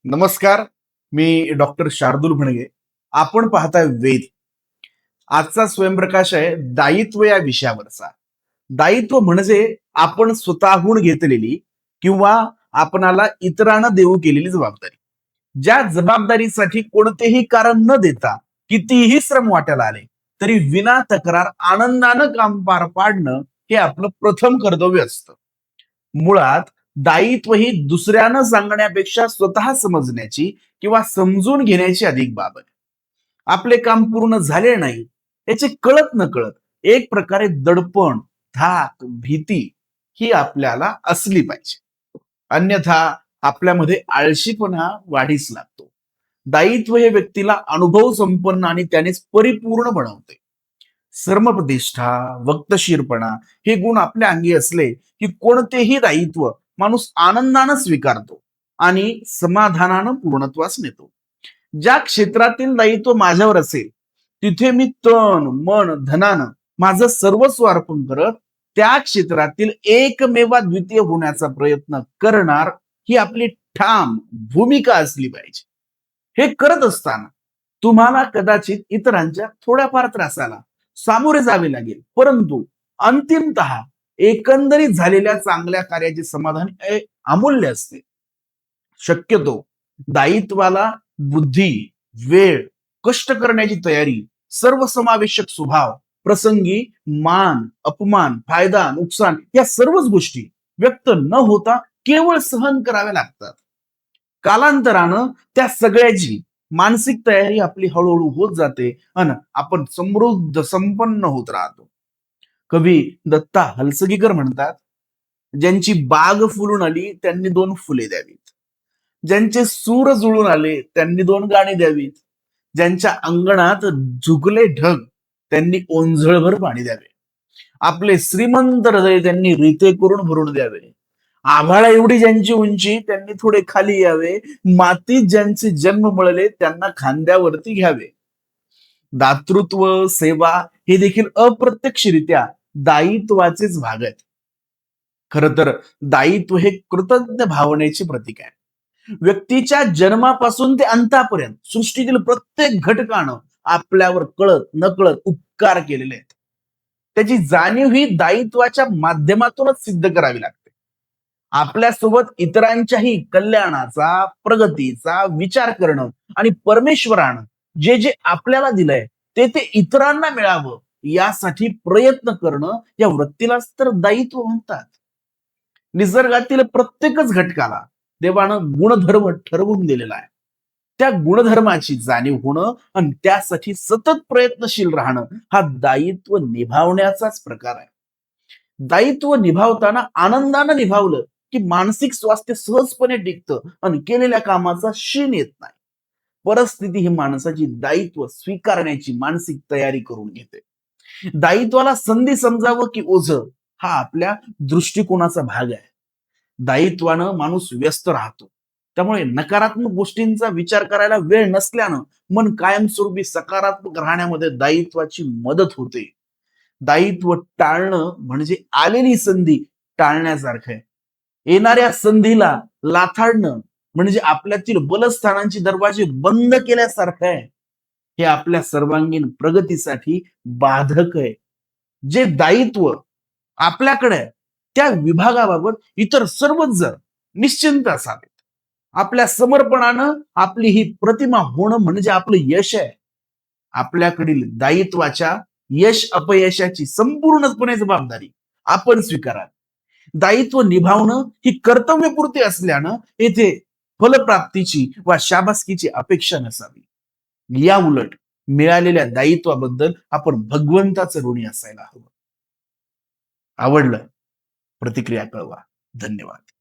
नमस्कार. मी डॉक्टर शार्दूल भणगे. आपण पाहताय वेद. आजचा स्वयंप्रकाश आहे दायित्व या विषयावरचा. दायित्व म्हणजे आपण स्वतःहून घेतलेली किंवा आपणाला इतरांना देऊ केलेली जबाबदारी. ज्या जबाबदारीसाठी कोणतेही कारण न देता कितीही श्रम वाट्याला आले तरी विना तक्रार आनंदानं काम पार पाडणं हे आपलं प्रथम कर्तव्य असतं. मुळात दायित्व ही दुसऱ्यानं सांगण्यापेक्षा स्वतः समजण्याची किंवा समजून घेण्याची अधिक बाब आहे. आपले काम पूर्ण झाले नाही याचे कळत न कळत एक प्रकारे दडपण, धाक, भीती ही आपल्याला असली पाहिजे. अन्यथा आपल्यामध्ये आळशीपणा वाढीस लागतो. दायित्व हे व्यक्तीला अनुभव संपन्न आणि त्यानेच परिपूर्ण बनवते. श्रमप्रतिष्ठा, वक्तशीरपणा हे गुण आपल्या अंगी असले की कोणतेही दायित्व माणूस आनंदानं स्वीकारतो आणि समाधानानं पूर्णत्वास नेतो. ज्या क्षेत्रातील दायित्व माझ्यावर असेल तिथे मी तन मन धनानं माझं सर्वस्व अर्पण करत त्या क्षेत्रातील एकमेवा द्वितीय होण्याचा प्रयत्न करणार ही आपली ठाम भूमिका असली पाहिजे. हे करत असताना तुम्हाला कदाचित इतरांच्या थोड्याफार त्रासाला सामोरे जावे लागेल, परंतु अंतिमतः एकंदरीत झालेल्या चांगल्या कार्याचे समाधान हे अमूल्य असते. शक्यतो दायित्वाला बुद्धी, वेळ, कष्ट करण्याची तयारी, सर्वसमावेशक स्वभाव, प्रसंगी मान, अपमान, फायदा, नुकसान या सर्वच गोष्टी व्यक्त न होता केवळ सहन कराव्या लागतात. कालांतरानं त्या सगळ्याची मानसिक तयारी आपली हळूहळू होत जाते आणि आपण समृद्ध संपन्न होत राहतो. कवी दत्ता हलसगीकर म्हणतात, ज्यांची बाग फुलून आली त्यांनी दोन फुले द्यावीत, ज्यांचे सूर जुळून आले त्यांनी दोन गाणी द्यावीत, ज्यांच्या अंगणात झुकले ढग त्यांनी ओंझळभर पाणी द्यावे, आपले श्रीमंत हृदय त्यांनी रीते करून भरून द्यावे, आभाळा एवढी ज्यांची उंची त्यांनी थोडे खाली यावे, मातीत ज्यांचे जन्म मळले त्यांना खांद्यावरती घ्यावे. दातृत्व, सेवा हे देखील अप्रत्यक्षरित्या दायित्वाचेच भाग आहेत. खर तर दायित्व हे कृतज्ञ भावनेचे प्रतीक आहे. व्यक्तीच्या जन्मापासून ते अंतापर्यंत सृष्टीतील प्रत्येक घटकानं आपल्यावर कळत नकळत उपकार केलेले आहेत. त्याची जाणीव ही दायित्वाच्या माध्यमातूनच सिद्ध करावी लागते. आपल्यासोबत इतरांच्याही कल्याणाचा, प्रगतीचा विचार करणं आणि परमेश्वरानं जे जे आपल्याला दिलंय ते इतरांना मिळावं यासाठी प्रयत्न करणं या वृत्तीलाच तर दायित्व म्हणतात. निसर्गातील प्रत्येकच घटकाला देवानं गुणधर्म ठरवून दिलेला आहे. त्या गुणधर्माची जाणीव होणं आणि त्यासाठी सतत प्रयत्नशील राहणं हा दायित्व निभावण्याचाच प्रकार आहे. दायित्व निभावताना आनंदानं निभावलं की मानसिक स्वास्थ्य सहजपणे टिकतं आणि केलेल्या कामाचा शीण येत नाही. परिस्थिती ही माणसाची दायित्व स्वीकारण्याची मानसिक तयारी करून घेते. दायित्वाला संधी समजावं की ओझं हा आपल्या दृष्टिकोनाचा भाग आहे. दायित्वानं माणूस व्यस्त राहतो, त्यामुळे नकारात्मक गोष्टींचा विचार करायला वेळ नसल्यानं मन कायमस्वरूपी सकारात्मक राहण्यामध्ये दायित्वाची मदत होते. दायित्व टाळणं म्हणजे आलेली संधी टाळण्यासारखं आहे. येणाऱ्या संधीला लाथाडणं म्हणजे आपल्यातील बलस्थानांची दरवाजे बंद केल्यासारखं आहे. हे आपल्या सर्वांगीण प्रगतीसाठी बाधक आहे. जे दायित्व आपल्याकडे आहे, त्या विभागाबाबत इतर सर्वच जण निश्चिंत असावेत. आपल्या समर्पणानं आपली ही प्रतिमा होणं म्हणजे आपलं यश आहे. आपल्याकडील दायित्वाच्या यश अपयशाची संपूर्णपणे जबाबदारी आपण स्वीकारावी. दायित्व निभावणं ही कर्तव्यपूर्ती असल्यानं येथे फलप्राप्तीची वा शाबासकीची अपेक्षा नसावी. या उलट मिळालेल्या दायित्वाबद्दल आपण भगवंताचं ऋणी असायला हवं. आवडलं? प्रतिक्रिया कळवा. धन्यवाद.